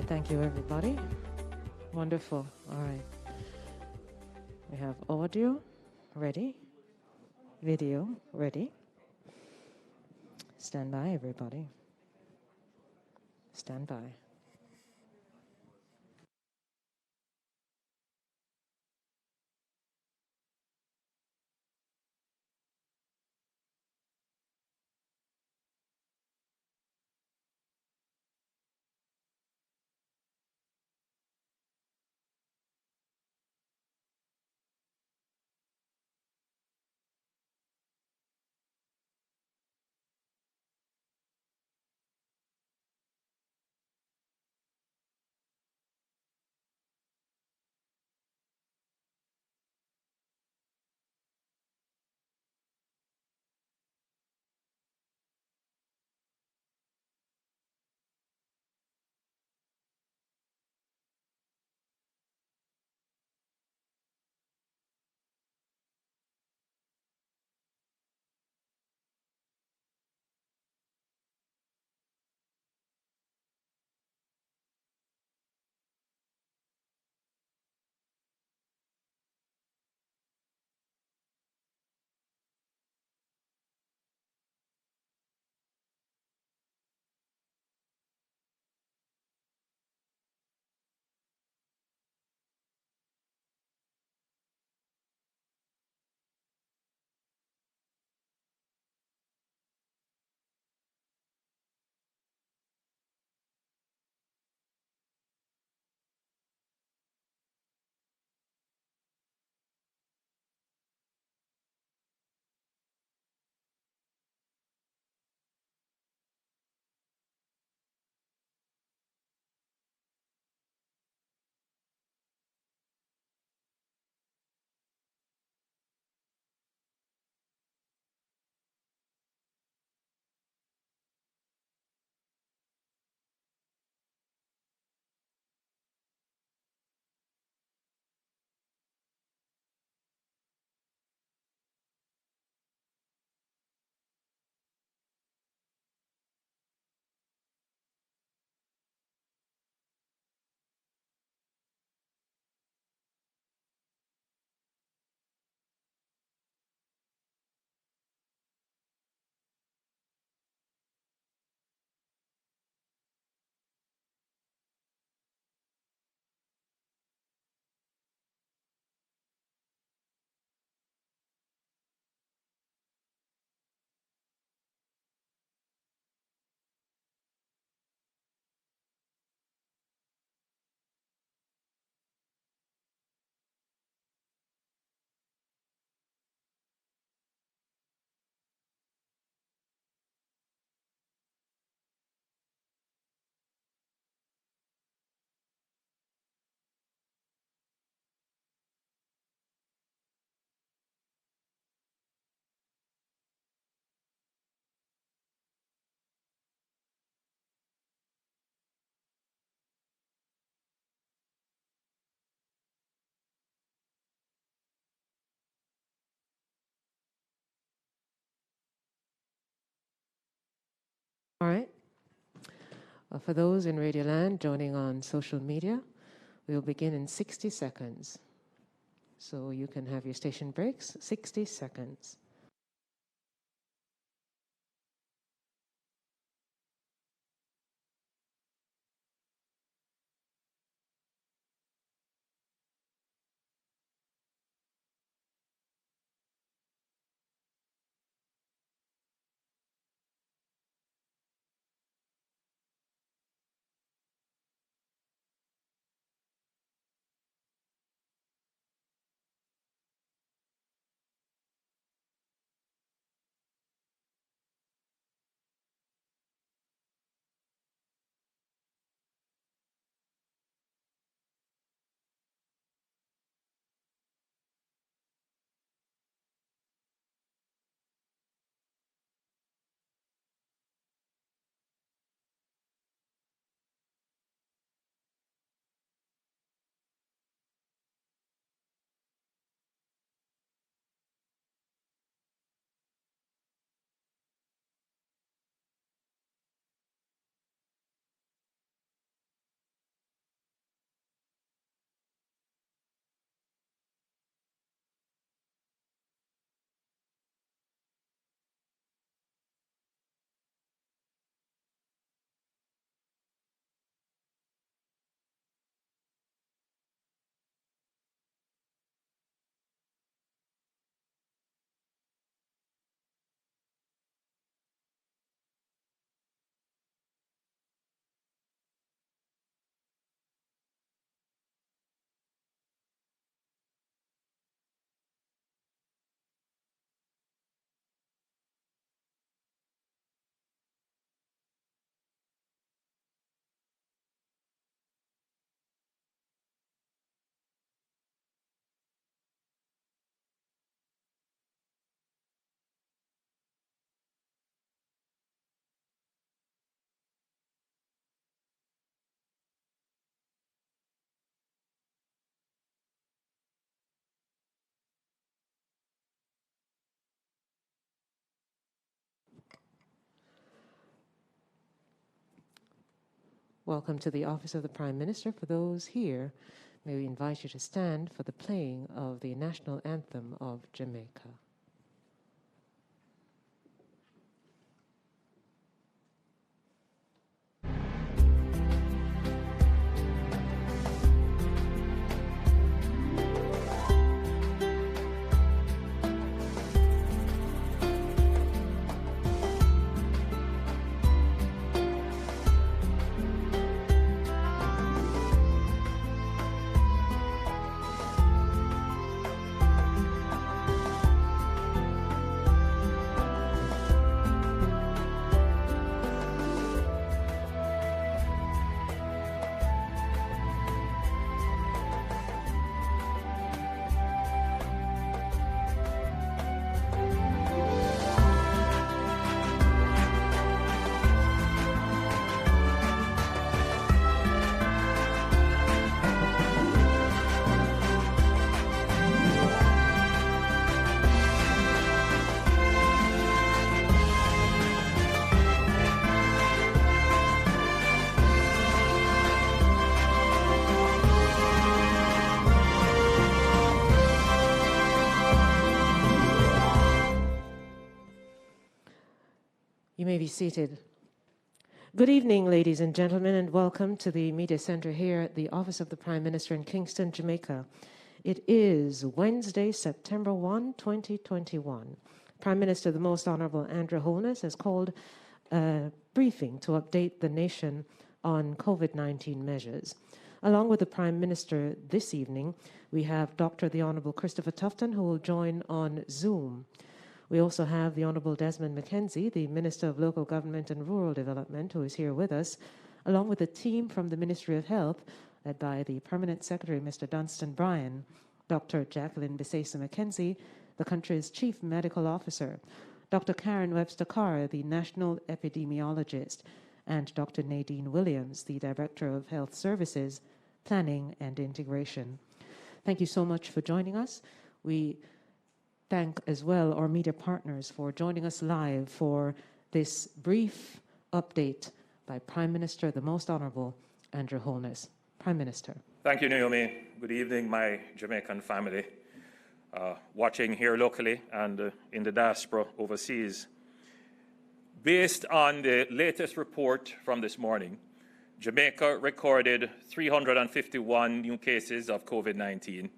right, thank you, everybody. Wonderful. All right. We have audio ready, video ready. Stand by, everybody. Stand by. All right. For those in Radioland joining on social media, we'll begin in 60 seconds. So you can have your station breaks, 60 seconds. Welcome to the Office of the Prime Minister. For those here, may we invite you to stand for the playing of the national anthem of Jamaica. You may be seated. Good evening, ladies and gentlemen, and welcome to the Media Center here at the Office of the Prime Minister in Kingston, Jamaica. It is Wednesday, September 1, 2021. Prime Minister, the Most Honorable Andrew Holness, has called a briefing to update the nation on COVID-19 measures. Along with the Prime Minister this evening, we have Dr. the Honorable Christopher Tufton, who will join on Zoom. We also have the Honourable Desmond McKenzie, the Minister of Local Government and Rural Development, who is here with us, along with a team from the Ministry of Health, led by the Permanent Secretary, Mr. Dunstan Bryan, Dr. Jacqueline Bisesa McKenzie, the country's Chief Medical Officer, Dr. Karen Webster-Carr, the National Epidemiologist, and Dr. Nadine Williams, the Director of Health Services, Planning and Integration. Thank you so much for joining us. We thank as well our media partners for joining us live for this brief update by Prime Minister, the Most Honourable Andrew Holness. Prime Minister. Thank you, Naomi. Good evening, my Jamaican family, watching here locally and in the diaspora overseas. Based on the latest report from this morning, Jamaica recorded 351 new cases of COVID-19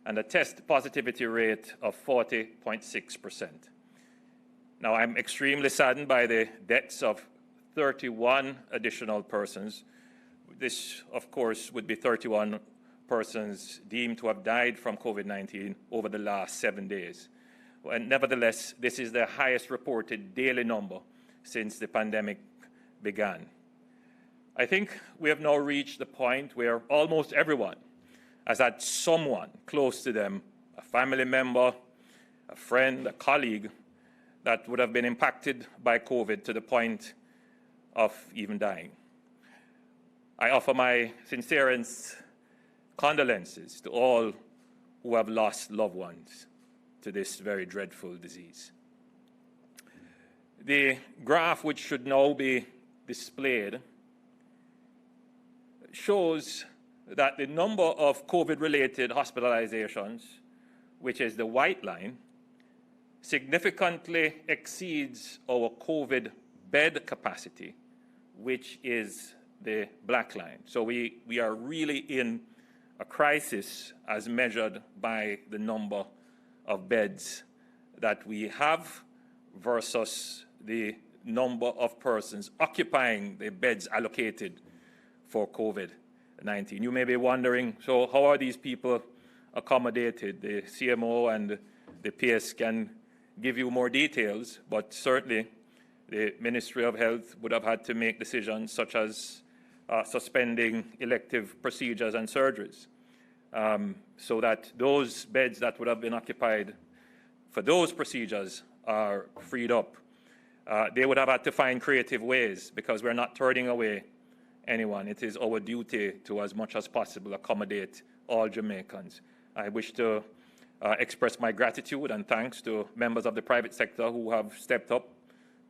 and a test positivity rate of 40.6%. Now, I'm extremely saddened by the deaths of 31 additional persons. This, of course, would be 31 persons deemed to have died from COVID-19 over the last 7 days. And nevertheless, this is the highest reported daily number since the pandemic began. I think we have now reached the point where almost everyone has had someone close to them, a family member, a friend, a colleague, that would have been impacted by COVID to the point of even dying. I offer my sincerest condolences to all who have lost loved ones to this very dreadful disease. The graph, which should now be displayed, shows that the number of COVID-related hospitalizations, which is the white line, significantly exceeds our COVID bed capacity, which is the black line. So we are really in a crisis as measured by the number of beds that we have versus the number of persons occupying the beds allocated for COVID-19. You may be wondering, so how are these people accommodated? The CMO and the PS can give you more details, but certainly the Ministry of Health would have had to make decisions such as suspending elective procedures and surgeries, so that those beds that would have been occupied for those procedures are freed up. They would have had to find creative ways, because we're not turning away anyone. It is our duty to, as much as possible, accommodate all Jamaicans. I wish to express my gratitude and thanks to members of the private sector who have stepped up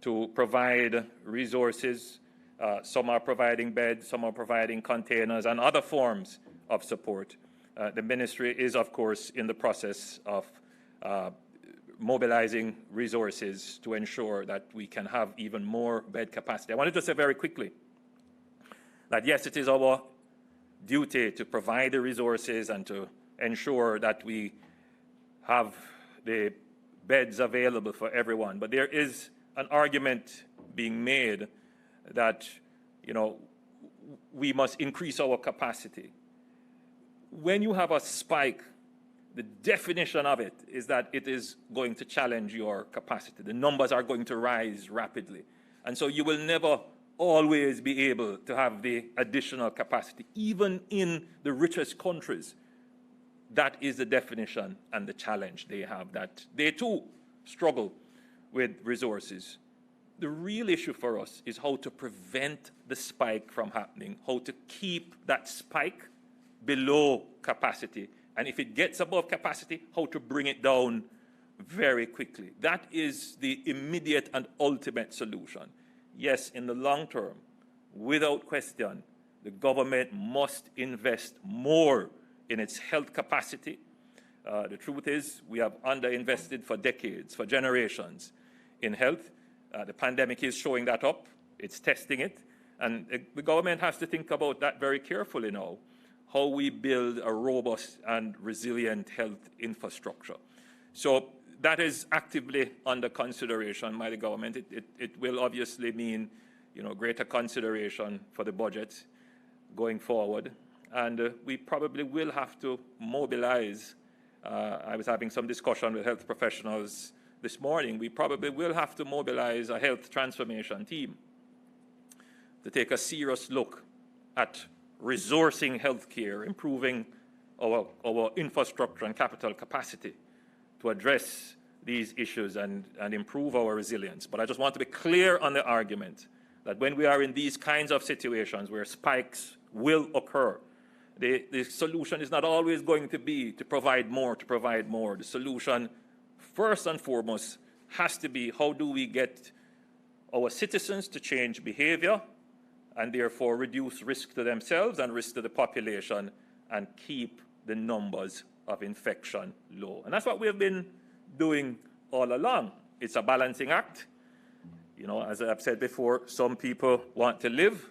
to provide resources Some are providing beds, some are providing containers and other forms of support. The ministry is, of course, in the process of mobilizing resources to ensure that we can have even more bed capacity. I wanted to say very quickly that, yes, it is our duty to provide the resources and to ensure that we have the beds available for everyone. But there is an argument being made that, we must increase our capacity. When you have a spike, the definition of it is that it is going to challenge your capacity. The numbers are going to rise rapidly. And so you will never always be able to have the additional capacity, even in the richest countries. That is the definition and the challenge they have, that they too struggle with resources. The real issue for us is how to prevent the spike from happening, how to keep that spike below capacity. And if it gets above capacity, how to bring it down very quickly. That is the immediate and ultimate solution. Yes, in the long term, without question, the government must invest more in its health capacity. The truth is, we have underinvested for decades, for generations in health. The pandemic is showing that up. It's testing it. And the government has to think about that very carefully now, how we build a robust and resilient health infrastructure. So that is actively under consideration by the government. It will obviously mean, greater consideration for the budget going forward. And we probably will have to mobilize. I was having some discussion with health professionals this morning. We probably will have to mobilize a health transformation team to take a serious look at resourcing healthcare, improving our infrastructure and capital capacity to address these issues and improve our resilience. But I just want to be clear on the argument that when we are in these kinds of situations where spikes will occur, the solution is not always going to be to provide more. The solution, first and foremost, has to be how do we get our citizens to change behavior and therefore reduce risk to themselves and risk to the population and keep the numbers of infection low. And that's what we have been doing all along. It's a balancing act. As I've said before, some people want to live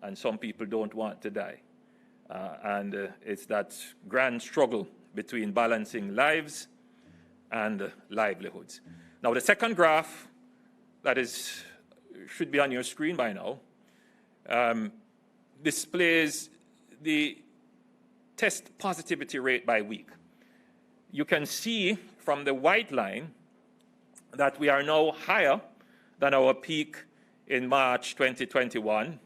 and some people don't want to die. And it's that grand struggle between balancing lives and livelihoods. Now, the second graph that should be on your screen by now displays the test positivity rate by week. You can see from the white line that we are now higher than our peak in March 2021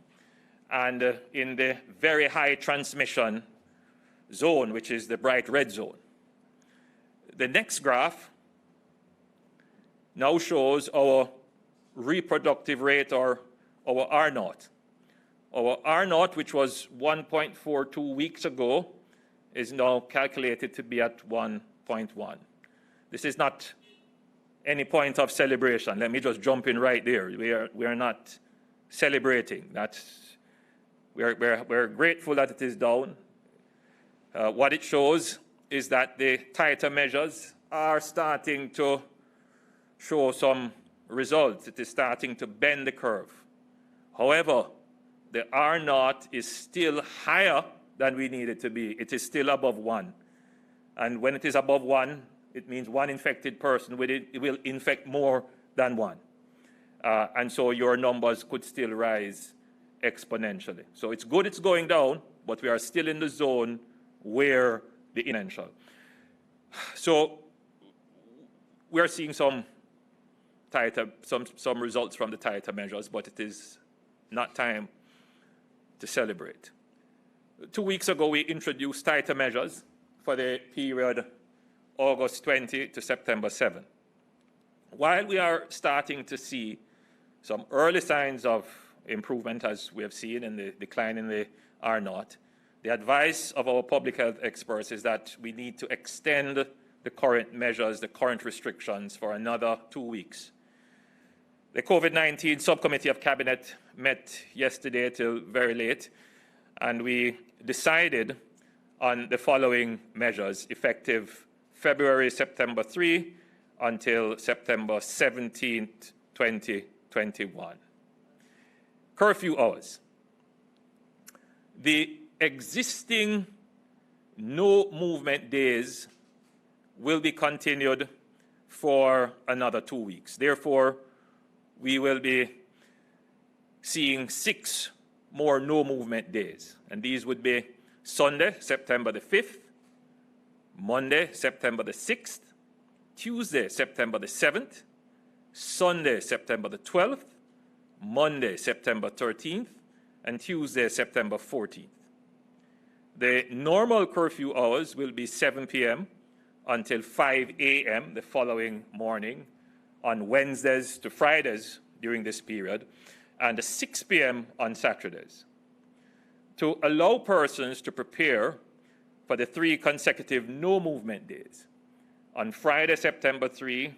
and in the very high transmission zone, which is the bright red zone. The next graph now shows our reproductive rate, or our R0. Our R0, which was 1.42 weeks ago, is now calculated to be at 1.1. This is not any point of celebration. Let me just jump in right there. We are not celebrating. We're grateful that it is down. What it shows is that the tighter measures are starting to show some results. It is starting to bend the curve. However, the R0 is still higher than we need it to be. It is still above 1. And when it is above 1, it means one infected person with it will infect more than one. And so your numbers could still rise exponentially. So it's good it's going down, but we are still in the zone where the exponential. So we're seeing some results from the tighter measures, but it is not time to celebrate. 2 weeks ago, we introduced tighter measures for the period August 20 to September 7. While we are starting to see some early signs of improvement, as we have seen in the decline in the R0, the advice of our public health experts is that we need to extend the current measures, the current restrictions for another 2 weeks. The COVID-19 subcommittee of cabinet met yesterday till very late, and we decided on the following measures effective February, September 3 until September 17th, 2021. Curfew hours. The existing no movement days will be continued for another 2 weeks. Therefore, we will be seeing 6 more no movement days. And these would be Sunday, September the 5th, Monday, September the 6th, Tuesday, September the 7th, Sunday, September the 12th, Monday, September 13th, and Tuesday, September 14th. The normal curfew hours will be 7 p.m. until 5 a.m. the following morning on Wednesdays to Fridays during this period, and 6 p.m. on Saturdays. To allow persons to prepare for the 3 consecutive no movement days, on Friday, September 3,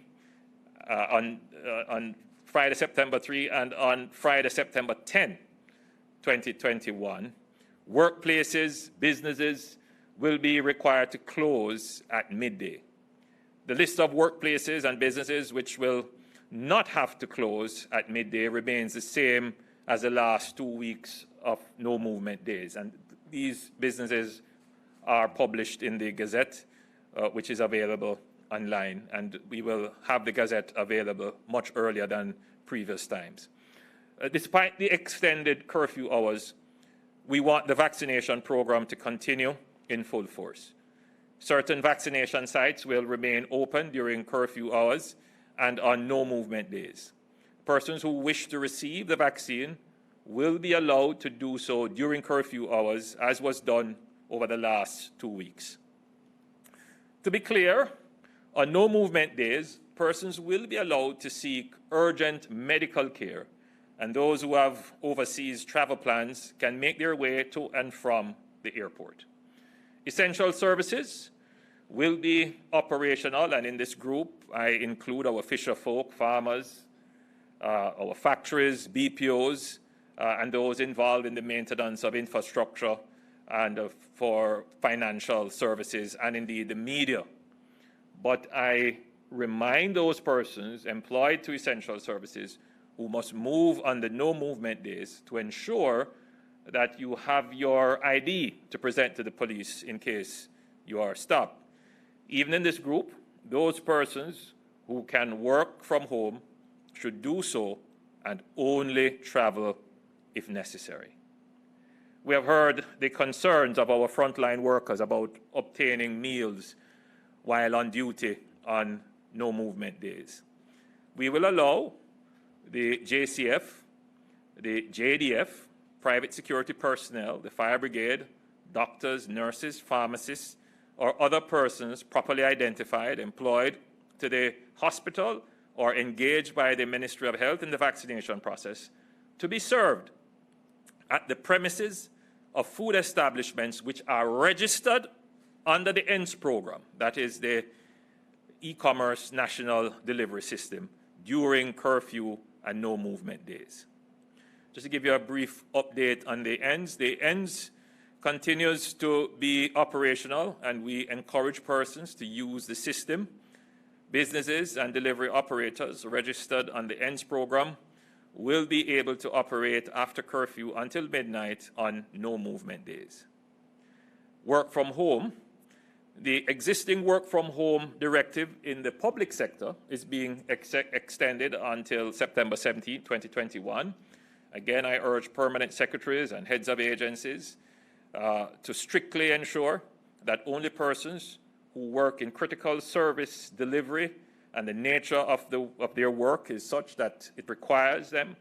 on Friday, September 3, and on Friday, September 10, 2021, workplaces, businesses will be required to close at midday. The list of workplaces and businesses which will not have to close at midday remains the same as the last 2 weeks of no movement days. And these businesses are published in the Gazette, which is available online, and we will have the Gazette available much earlier than previous times. Despite the extended curfew hours, we want the vaccination program to continue in full force. Certain vaccination sites will remain open during curfew hours and on no movement days. Persons who wish to receive the vaccine will be allowed to do so during curfew hours, as was done over the last 2 weeks. To be clear, on no movement days, persons will be allowed to seek urgent medical care, and those who have overseas travel plans can make their way to and from the airport. Essential services will be operational, and in this group, I include our fisher folk, farmers, our factories, BPOs, and those involved in the maintenance of infrastructure and for financial services, and indeed the media. But I remind those persons employed to essential services who must move on the no movement days to ensure that you have your ID to present to the police in case you are stopped. Even in this group, those persons who can work from home should do so and only travel if necessary. We have heard the concerns of our frontline workers about obtaining meals while on duty on no movement days. We will allow the JCF, the JDF, private security personnel, the fire brigade, doctors, nurses, pharmacists, or other persons properly identified, employed to the hospital or engaged by the Ministry of Health in the vaccination process to be served at the premises of food establishments which are registered under the ENDS program, that is the e-commerce national delivery system, during curfew and no movement days. Just to give you a brief update on the ENDS continues to be operational, and we encourage persons to use the system. Businesses and delivery operators registered on the ENDS program will be able to operate after curfew until midnight on no movement days. Work from home. The existing work from home directive in the public sector is being extended until September 17, 2021. Again, I urge permanent secretaries and heads of agencies to strictly ensure that only persons who work in critical service delivery, and the nature of their work is such that it requires them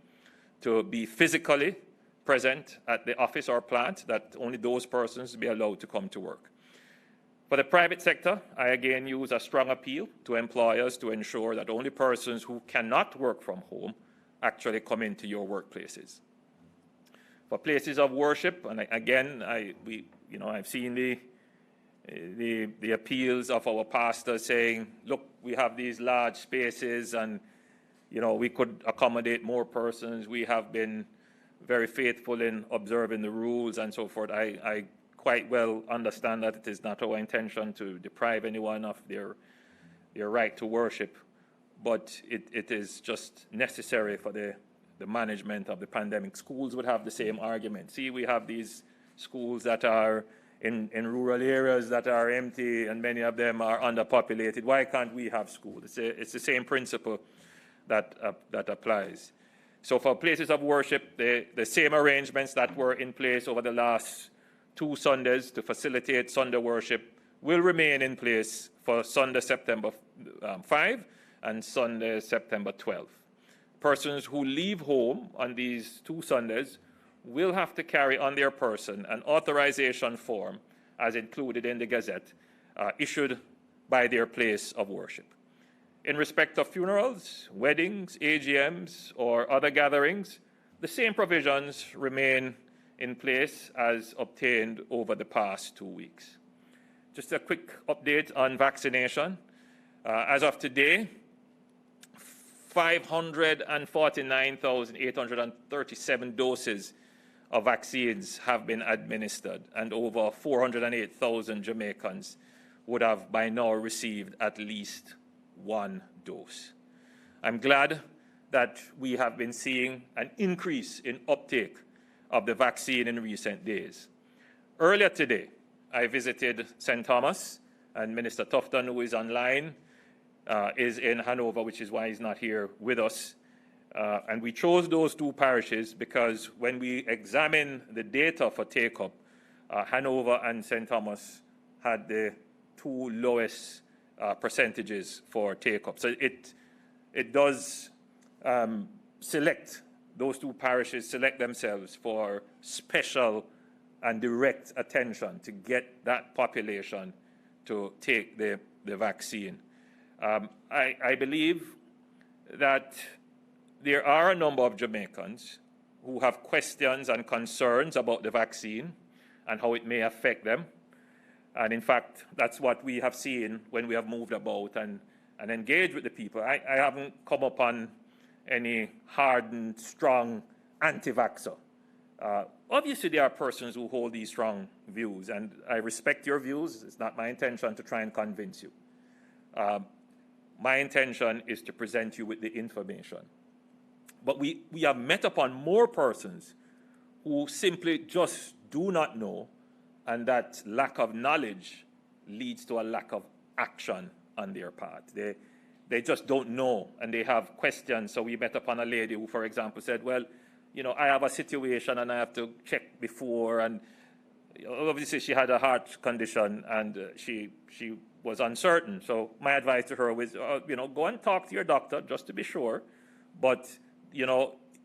to be physically present at the office or plant, that only those persons be allowed to come to work. For the private sector, I again use a strong appeal to employers to ensure that only persons who cannot work from home actually come into your workplaces. For places of worship, and again, I've seen the appeals of our pastors saying, look, we have these large spaces and we could accommodate more persons. We have been very faithful in observing the rules and so forth. I quite well understand that it is not our intention to deprive anyone of their right to worship, but it is just necessary for the management of the pandemic. Schools would have the same argument. See, we have these schools that are in rural areas that are empty, and many of them are underpopulated. Why can't we have schools? It's the same principle that applies. So for places of worship, the same arrangements that were in place over the last 2 Sundays to facilitate Sunday worship will remain in place for Sunday, September 5 and Sunday, September 12. Persons who leave home on these 2 Sundays will have to carry on their person an authorization form as included in the Gazette, issued by their place of worship. In respect of funerals, weddings, AGMs, or other gatherings, the same provisions remain in place as obtained over the past 2 weeks. Just a quick update on vaccination. As of today, 549,837 doses of vaccines have been administered, and over 408,000 Jamaicans would have by now received at least 1 dose. I'm glad that we have been seeing an increase in uptake of the vaccine in recent days. Earlier today, I visited St. Thomas, and Minister Tufton, who is online, is in Hanover, which is why he's not here with us. And we chose those 2 parishes because when we examine the data for take-up, Hanover and St. Thomas had the 2 lowest percentages for take-up. So it does select, those 2 parishes select themselves for special and direct attention to get that population to take the vaccine. I believe that there are a number of Jamaicans who have questions and concerns about the vaccine and how it may affect them. And in fact, that's what we have seen when we have moved about and engaged with the people. I haven't come upon any hardened, strong anti-vaxxer. Obviously, there are persons who hold these strong views, and I respect your views. It's not my intention to try and convince you. My intention is to present you with the information. But we have met upon more persons who simply just do not know, and that lack of knowledge leads to a lack of action on their part. They just don't know, and they have questions. So we met upon a lady who, for example, said, well, I have a situation and I have to check before, and obviously she had a heart condition and she was uncertain. So my advice to her was, go and talk to your doctor just to be sure. But,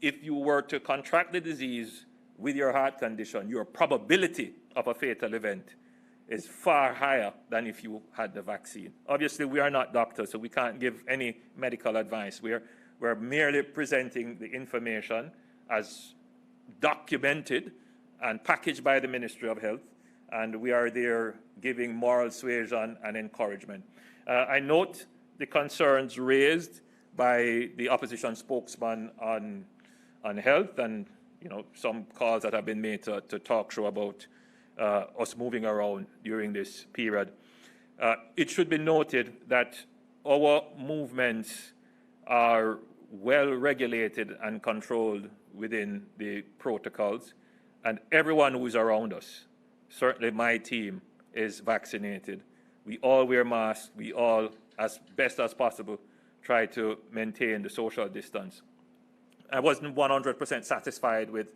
if you were to contract the disease with your heart condition, your probability of a fatal event is far higher than if you had the vaccine. Obviously, we are not doctors, so we can't give any medical advice. We're merely presenting the information as documented and packaged by the Ministry of Health, and we are there giving moral suasion and encouragement. I note the concerns raised by the opposition spokesman on health, and some calls that have been made to talk show about us moving around during this period. It should be noted that our movements are well regulated and controlled within the protocols, and everyone who is around us, certainly my team, is vaccinated. We all wear masks. We all, as best as possible, try to maintain the social distance. I wasn't 100% satisfied with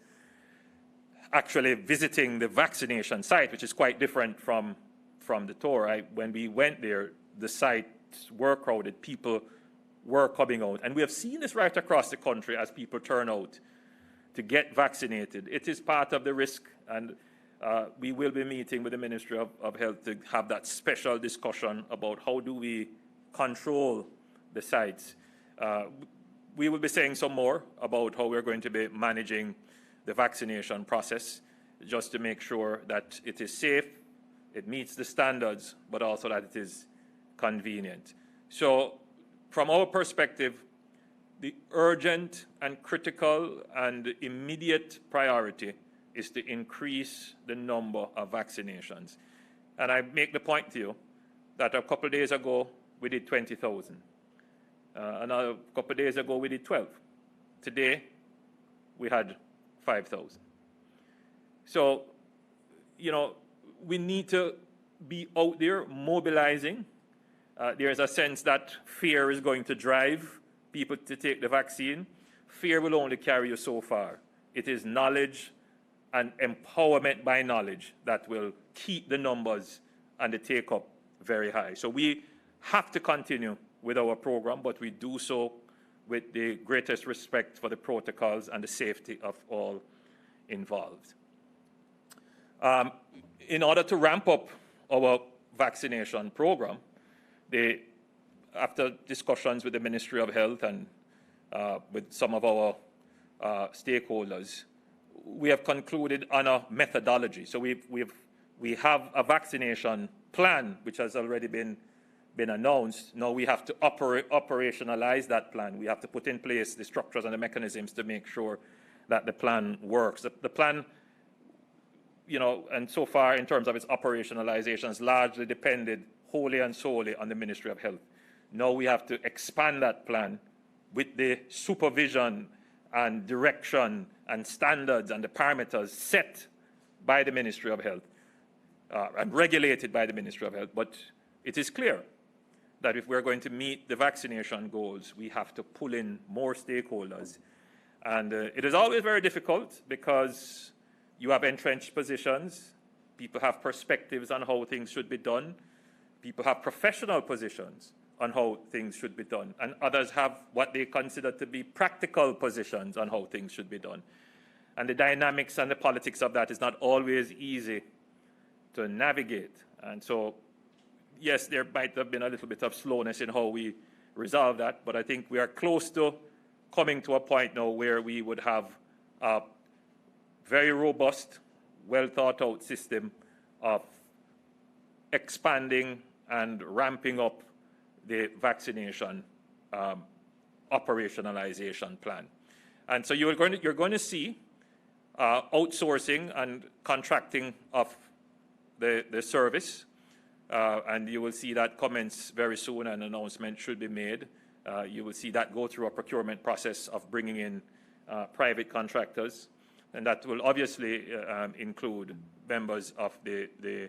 actually visiting the vaccination site, which is quite different from the tour. When we went there, the sites were crowded. People were coming out. And we have seen this right across the country as people turn out to get vaccinated. It is part of the risk, and we will be meeting with the Ministry of Health to have that special discussion about how do we control the sites. We will be saying some more about how we're going to be managing the vaccination process, just to make sure that it is safe, it meets the standards, but also that it is convenient. So from our perspective, the urgent and critical and immediate priority is to increase the number of vaccinations. And I make the point to you that a couple of days ago, we did 20,000. Another couple of days ago, we did 12. Today, we had 5,000. So, you know, we need to be out there mobilizing. There's a sense that fear is going to drive people to take the vaccine. Fear will only carry you so far. It is knowledge and empowerment by knowledge that will keep the numbers and the take-up very high. So we have to continue with our program, but we do so with the greatest respect for the protocols and the safety of all involved. In order to ramp up our vaccination program, after discussions with the Ministry of Health and with some of our stakeholders, we have concluded on a methodology. So we have a vaccination plan which has already been announced. Now we have to operationalize that plan. We have to put in place the structures and the mechanisms to make sure that the plan works. The plan, you know, and so far in terms of its operationalization has largely depended wholly and solely on the Ministry of Health. Now we have to expand that plan with the supervision and direction and standards and the parameters set by the Ministry of Health and regulated by the Ministry of Health. But it is clear that if we're going to meet the vaccination goals, we have to pull in more stakeholders. And it is always very difficult because you have entrenched positions, people have perspectives on how things should be done, people have professional positions on how things should be done, and others have what they consider to be practical positions on how things should be done. And the dynamics and the politics of that is not always easy to navigate. And so, yes, there might have been a little bit of slowness in how we resolve that, but I think we are close to coming to a point now where we would have a very robust, well-thought-out system of expanding and ramping up the vaccination operationalization plan. And so you're going to see outsourcing and contracting of the service, and you will see that commence very soon. An announcement should be made. You will see that go through a procurement process of bringing in private contractors, and that will obviously include members of the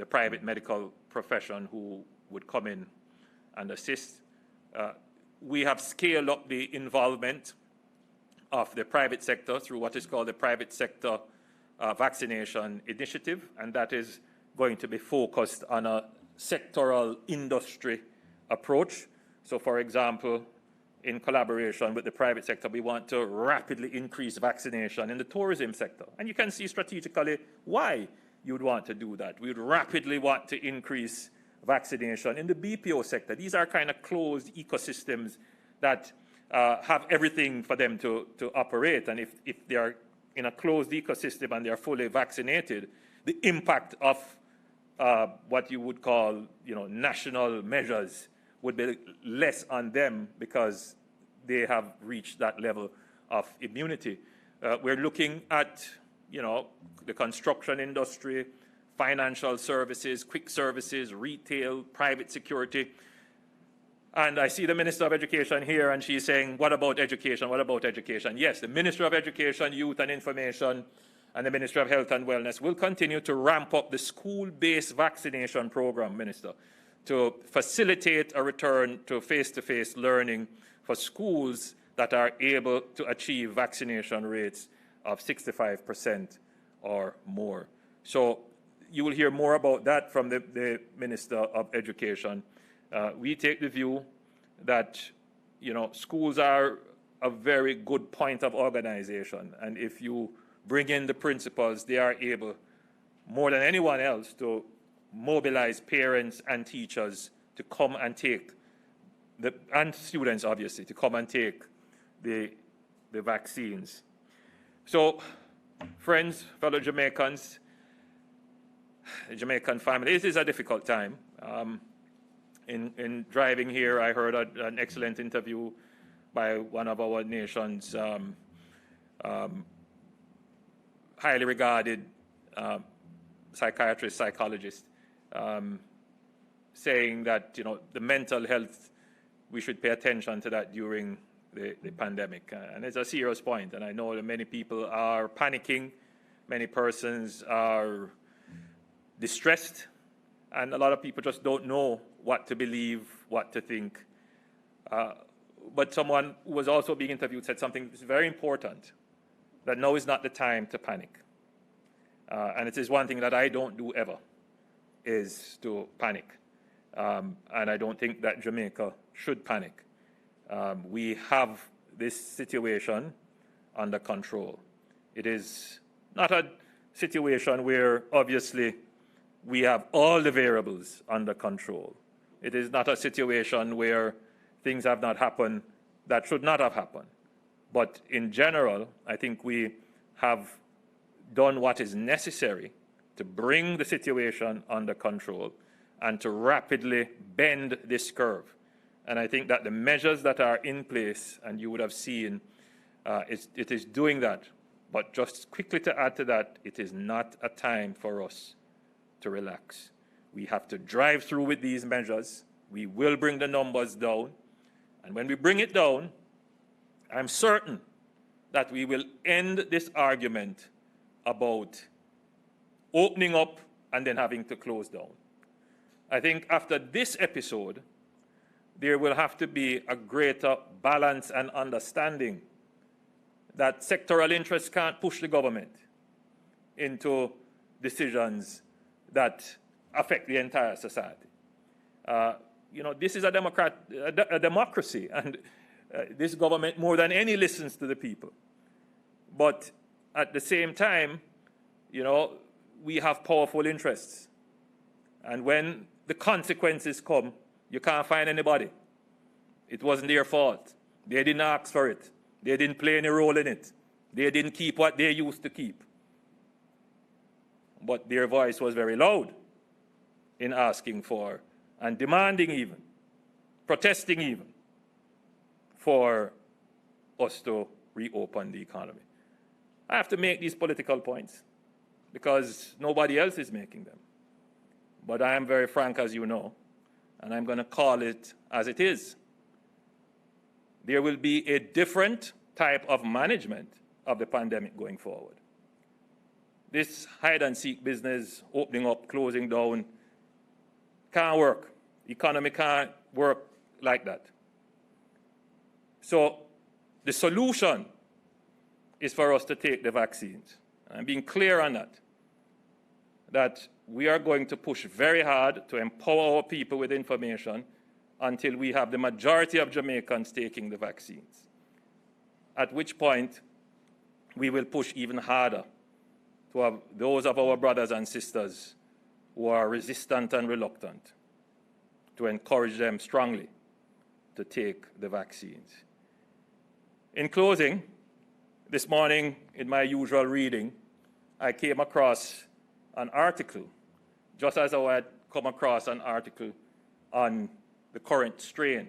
private medical profession who would come in and assist. We have scaled up the involvement of the private sector through what is called the Private Sector Vaccination Initiative, and that is going to be focused on a sectoral industry approach. So, for example, in collaboration with the private sector, we want to rapidly increase vaccination in the tourism sector. And you can see strategically why you'd want to do that. We would rapidly want to increase vaccination in the BPO sector. These are kind of closed ecosystems that have everything for them to operate. And if they are in a closed ecosystem and they are fully vaccinated, the impact of what you would call, national measures would be less on them because they have reached that level of immunity. We're looking at, the construction industry, financial services, quick services, retail, private security. And I see the Minister of Education here, and she's saying, what about education? What about education? Yes, the Minister of Education, Youth and Information, and the Ministry of Health and Wellness will continue to ramp up the school-based vaccination program, Minister, to facilitate a return to face-to-face learning for schools that are able to achieve vaccination rates of 65% or more. So you will hear more about that from the Minister of Education. We take the view that, schools are a very good point of organization. And if you bring in the principals, they are able, more than anyone else, to mobilize parents and teachers to come and take, and students obviously, to come and take the vaccines. So, friends, fellow Jamaicans, the Jamaican family, this is a difficult time. In driving here, I heard an excellent interview by one of our nation's highly regarded psychiatrists, psychologists, saying that, the mental health, we should pay attention to that during the pandemic. And it's a serious point. And I know that many people are panicking. Many persons are distressed. And a lot of people just don't know what to believe, what to think. But someone who was also being interviewed said something that's very important, that now is not the time to panic. And it is one thing that I don't do ever, is to panic. And I don't think that Jamaica should panic. We have this situation under control. It is not a situation where, obviously, we have all the variables under control. It is not a situation where things have not happened that should not have happened. But in general, I think we have done what is necessary to bring the situation under control and to rapidly bend this curve. And I think that the measures that are in place, and you would have seen, it is doing that. But just quickly to add to that, it is not a time for us to relax. We have to drive through with these measures. We will bring the numbers down. And when we bring it down, I'm certain that we will end this argument about opening up and then having to close down. I think after this episode, there will have to be a greater balance and understanding that sectoral interests can't push the government into decisions that affect the entire society. This is a democracy, and this government more than any listens to the people. But at the same time, we have powerful interests. And when the consequences come, you can't find anybody. It wasn't their fault. They didn't ask for it. They didn't play any role in it. They didn't keep what they used to keep. But their voice was very loud in asking for and demanding even, protesting even, for us to reopen the economy. I have to make these political points because nobody else is making them. But I am very frank, as you know, and I'm going to call it as it is. There will be a different type of management of the pandemic going forward. This hide-and-seek business, opening up, closing down, can't work. The economy can't work like that. So the solution is for us to take the vaccines. I'm being clear on that we are going to push very hard to empower our people with information until we have the majority of Jamaicans taking the vaccines, at which point we will push even harder to have those of our brothers and sisters who are resistant and reluctant, to encourage them strongly to take the vaccines. In closing, this morning in my usual reading, I came across an article, just as I had come across an article on the current strain.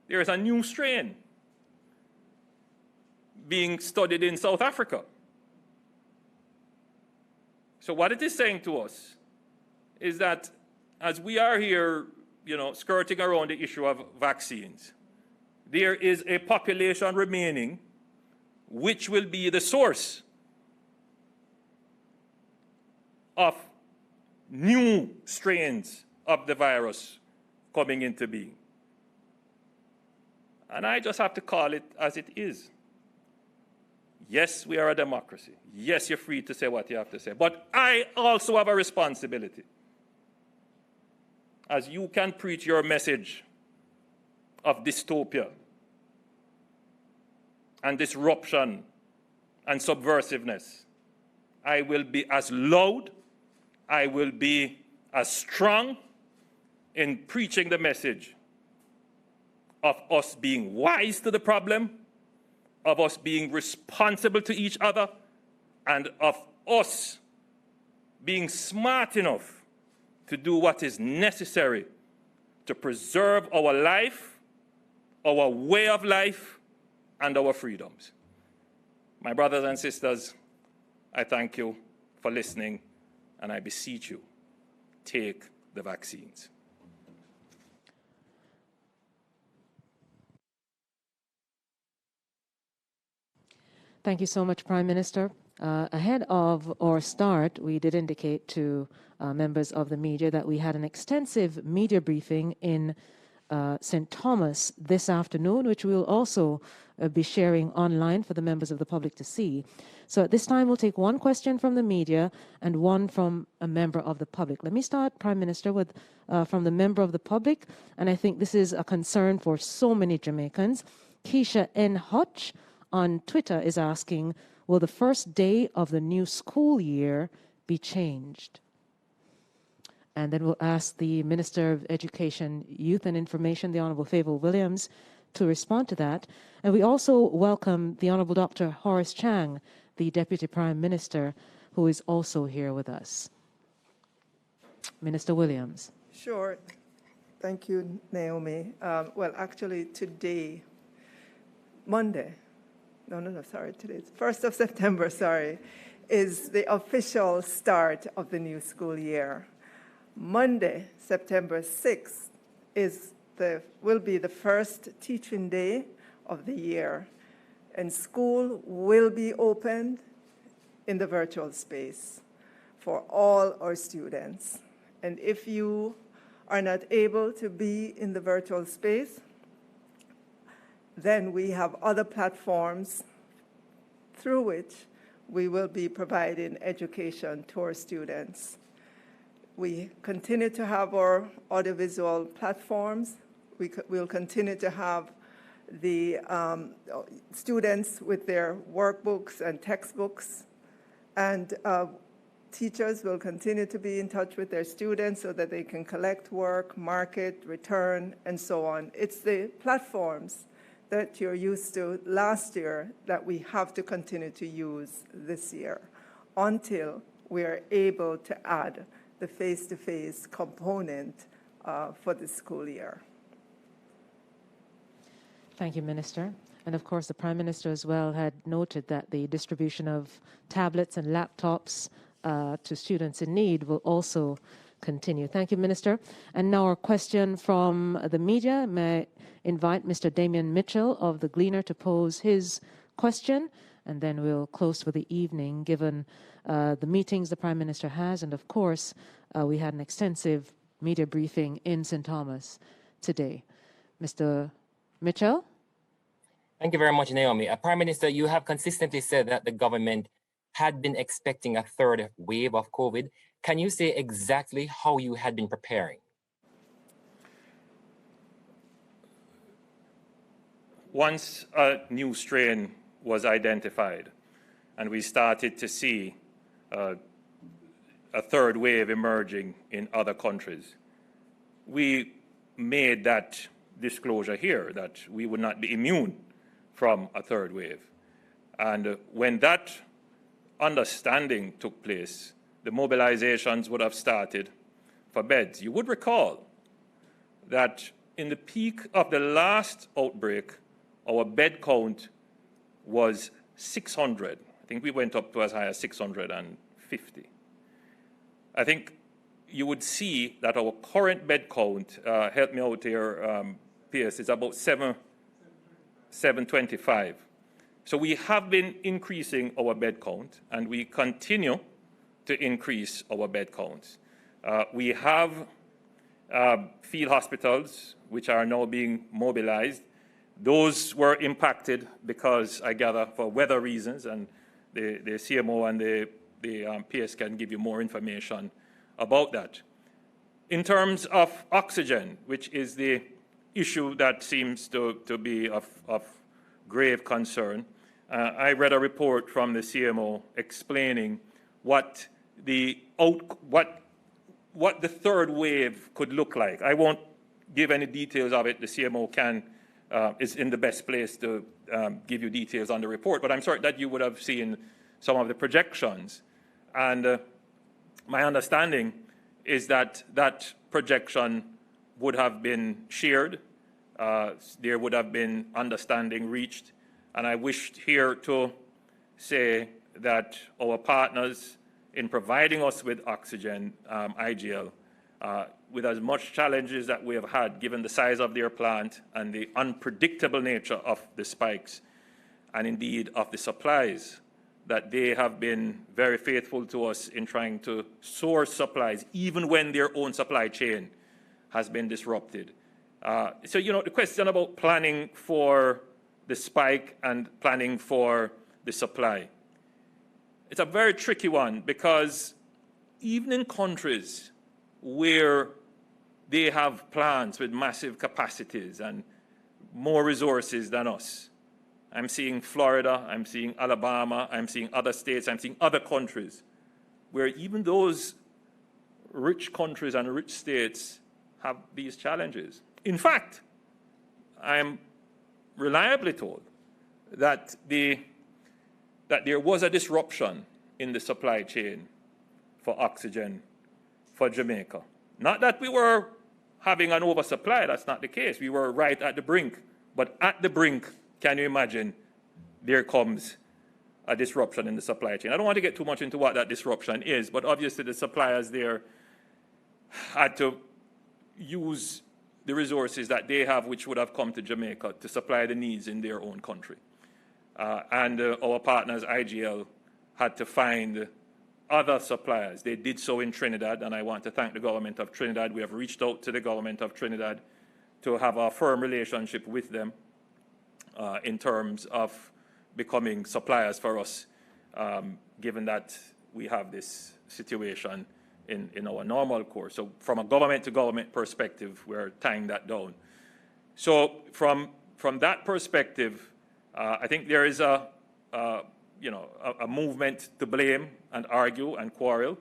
There is a new strain being studied in South Africa. So what it is saying to us is that as we are here, skirting around the issue of vaccines, there is a population remaining which will be the source of new strains of the virus coming into being. And I just have to call it as it is. Yes, we are a democracy. Yes, you're free to say what you have to say. But I also have a responsibility. As you can preach your message of dystopia and disruption and subversiveness, I will be as loud, I will be as strong in preaching the message of us being wise to the problem, of us being responsible to each other, and of us being smart enough to do what is necessary to preserve our life, our way of life, and our freedoms. My brothers and sisters, I thank you for listening, and I beseech you, take the vaccines. Thank you so much, Prime Minister. Ahead of our start, we did indicate to members of the media that we had an extensive media briefing in St. Thomas this afternoon, which we'll also be sharing online for the members of the public to see. So at this time, we'll take one question from the media and one from a member of the public. Let me start, Prime Minister, with from the member of the public, and I think this is a concern for so many Jamaicans. Keisha N. Hutch on Twitter is asking, will the first day of the new school year be changed? And then we'll ask the Minister of Education, Youth and Information, the Honourable Favour Williams, to respond to that. And we also welcome the Honourable Dr. Horace Chang, the Deputy Prime Minister, who is also here with us. Minister Williams. Sure. Thank you, Naomi. Well, actually, today, Monday, today's 1st of September, is the official start of the new school year. Monday, September 6th, will be the first teaching day of the year, and school will be opened in the virtual space for all our students. And if you are not able to be in the virtual space, then we have other platforms through which we will be providing education to our students. We continue to have our audiovisual platforms. We'll continue to have the students with their workbooks and textbooks, and teachers will continue to be in touch with their students so that they can collect work, mark it, return, and so on. It's the platforms that you're used to last year that we have to continue to use this year until we are able to add the face-to-face component for the school year. Thank you, Minister. And of course, the Prime Minister as well had noted that the distribution of tablets and laptops to students in need will also continue. Thank you, Minister. And now a question from the media. May I invite Mr. Damien Mitchell of the Gleaner to pose his question, and then we'll close for the evening, given the meetings the Prime Minister has. And of course, we had an extensive media briefing in St. Thomas today. Mr. Mitchell? Thank you very much, Naomi. Prime Minister, you have consistently said that the government had been expecting a third wave of COVID. Can you say exactly how you had been preparing? Once a new strain was identified and we started to see a third wave emerging in other countries, we made that disclosure here that we would not be immune from a third wave. And when that understanding took place, the mobilizations would have started for beds. You would recall that in the peak of the last outbreak, our bed count was 600. I think we went up to as high as 650. I think you would see that our current bed count, help me out here, Pierce, is about 725. So we have been increasing our bed count, and we continue to increase our bed counts. We have field hospitals which are now being mobilized. Those were impacted because, I gather, for weather reasons, and the CMO and the PS can give you more information about that. In terms of oxygen, which is the issue that seems to be of grave concern, I read a report from the CMO explaining what the third wave could look like. I won't give any details of it. The CMO is in the best place to give you details on the report, but I'm certain that you would have seen some of the projections. And my understanding is that that projection would have been shared there would have been understanding reached. And I wished here to say that our partners in providing us with oxygen, IGL, with as much challenges that we have had, given the size of their plant and the unpredictable nature of the spikes, and indeed of the supplies, that they have been very faithful to us in trying to source supplies, even when their own supply chain has been disrupted. So, you know, the question about planning for the spike and planning for the supply, it's a very tricky one, because even in countries where they have plants with massive capacities and more resources than us, I'm seeing Florida, I'm seeing Alabama, I'm seeing other states, I'm seeing other countries, where even those rich countries and rich states have these challenges. In fact, I'm reliably told that there was a disruption in the supply chain for oxygen for Jamaica. Not that we were having an oversupply, that's not the case. We were right at the brink. But at the brink, can you imagine, there comes a disruption in the supply chain. I don't want to get too much into what that disruption is, but obviously the suppliers there had to use the resources that they have, which would have come to Jamaica, to supply the needs in their own country. And our partners, IGL, had to find other suppliers. They did so in Trinidad, and I want to thank the government of Trinidad. We have reached out to the government of Trinidad to have a firm relationship with them in terms of becoming suppliers for us, given that we have this situation in our normal course. So from a government-to-government perspective, we're tying that down. So from that perspective, I think there is a movement to blame and argue and quarrel.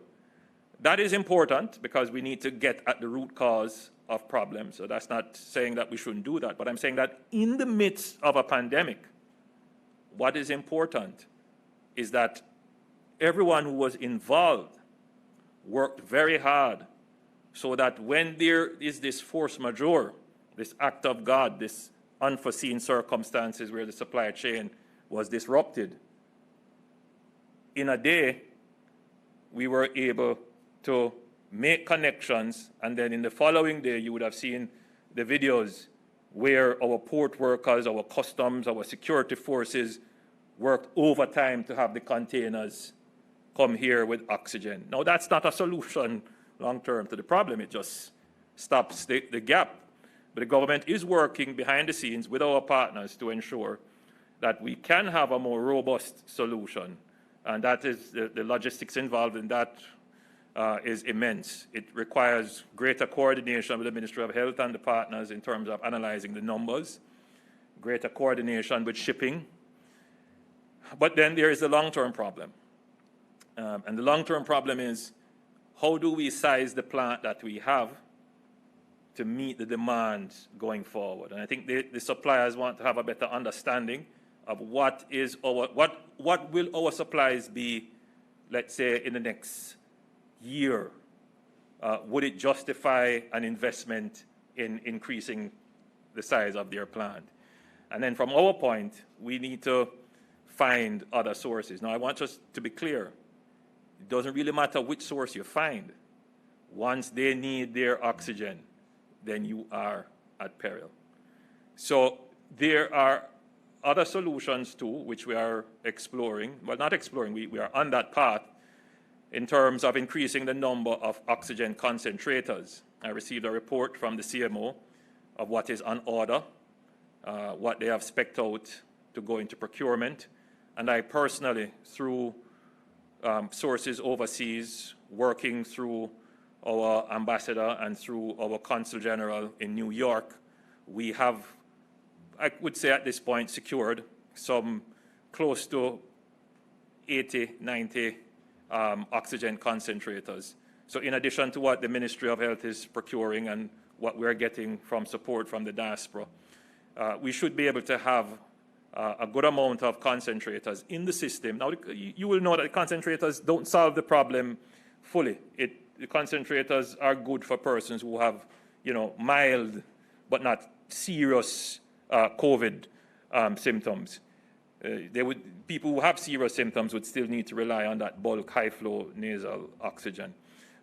That is important, because we need to get at the root cause of problems. So that's not saying that we shouldn't do that, but I'm saying that in the midst of a pandemic, what is important is that everyone who was involved worked very hard so that when there is this force majeure, this act of God, this unforeseen circumstances where the supply chain was disrupted, in a day, we were able to make connections, and then in the following day, you would have seen the videos where our port workers, our customs, our security forces worked overtime to have the containers come here with oxygen. Now, that's not a solution long-term to the problem. It just stops the gap. But the government is working behind the scenes with our partners to ensure that we can have a more robust solution. And that is the logistics involved in that is immense. It requires greater coordination with the Ministry of Health and the partners in terms of analyzing the numbers, greater coordination with shipping. But then there is the long-term problem. And the long-term problem is, how do we size the plant that we have to meet the demand going forward? And I think the suppliers want to have a better understanding of what will our supplies be, let's say, in the next year. Would it justify an investment in increasing the size of their plant? And then from our point, we need to find other sources. Now, I want us to be clear. It doesn't really matter which source you find. Once they need their oxygen, then you are at peril. So there are other solutions too, which we are exploring. Well, not exploring, we are on that path in terms of increasing the number of oxygen concentrators. I received a report from the CMO of what is on order, what they have spec'd out to go into procurement. And I personally, through sources overseas, working through our ambassador and through our consul general in New York, we have, I would say at this point, secured some close to 80, 90 oxygen concentrators. So in addition to what the Ministry of Health is procuring and what we're getting from support from the diaspora, we should be able to have a good amount of concentrators in the system. Now, you will know that the concentrators don't solve the problem fully. The concentrators are good for persons who have, mild but not serious COVID symptoms. People who have serious symptoms would still need to rely on that bulk high-flow nasal oxygen.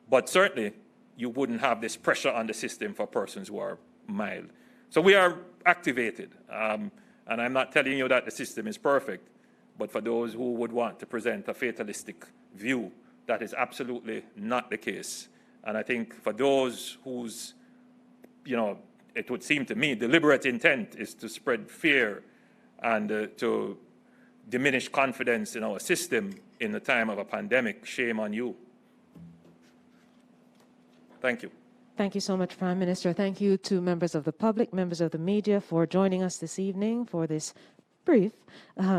But certainly, you wouldn't have this pressure on the system for persons who are mild. So we are activated. And I'm not telling you that the system is perfect, but for those who would want to present a fatalistic view, that is absolutely not the case. And I think for those whose, it would seem to me, deliberate intent is to spread fear and to diminish confidence in our system in the time of a pandemic, shame on you. Thank you. Thank you so much, Prime Minister. Thank you to members of the public, members of the media for joining us this evening for this brief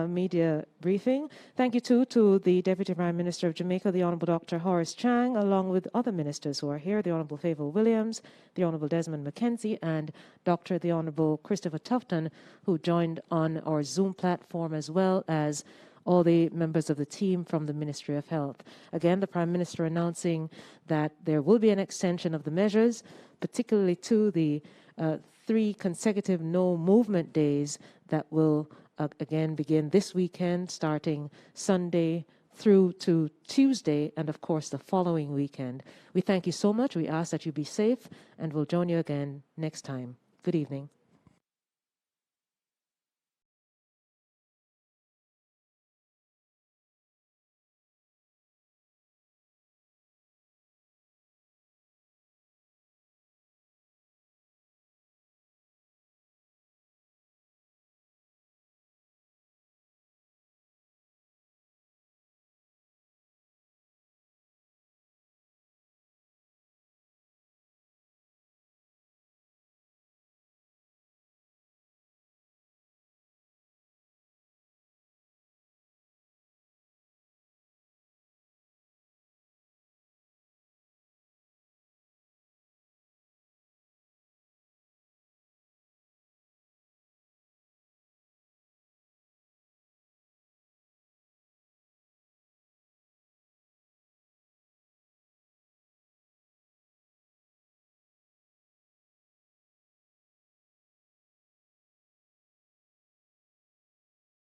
media briefing. Thank you too to the Deputy Prime Minister of Jamaica, the Honourable Dr. Horace Chang, along with other ministers who are here, the Honourable Favour Williams, the Honourable Desmond McKenzie, and the Honourable Christopher Tufton, who joined on our Zoom platform, as well as all the members of the team from the Ministry of Health. Again, the Prime Minister announcing that there will be an extension of the measures, particularly to the 3 consecutive no movement days that will again begin this weekend, starting Sunday through to Tuesday, and of course the following weekend. We thank you so much. We ask that you be safe, and we'll join you again next time. Good evening.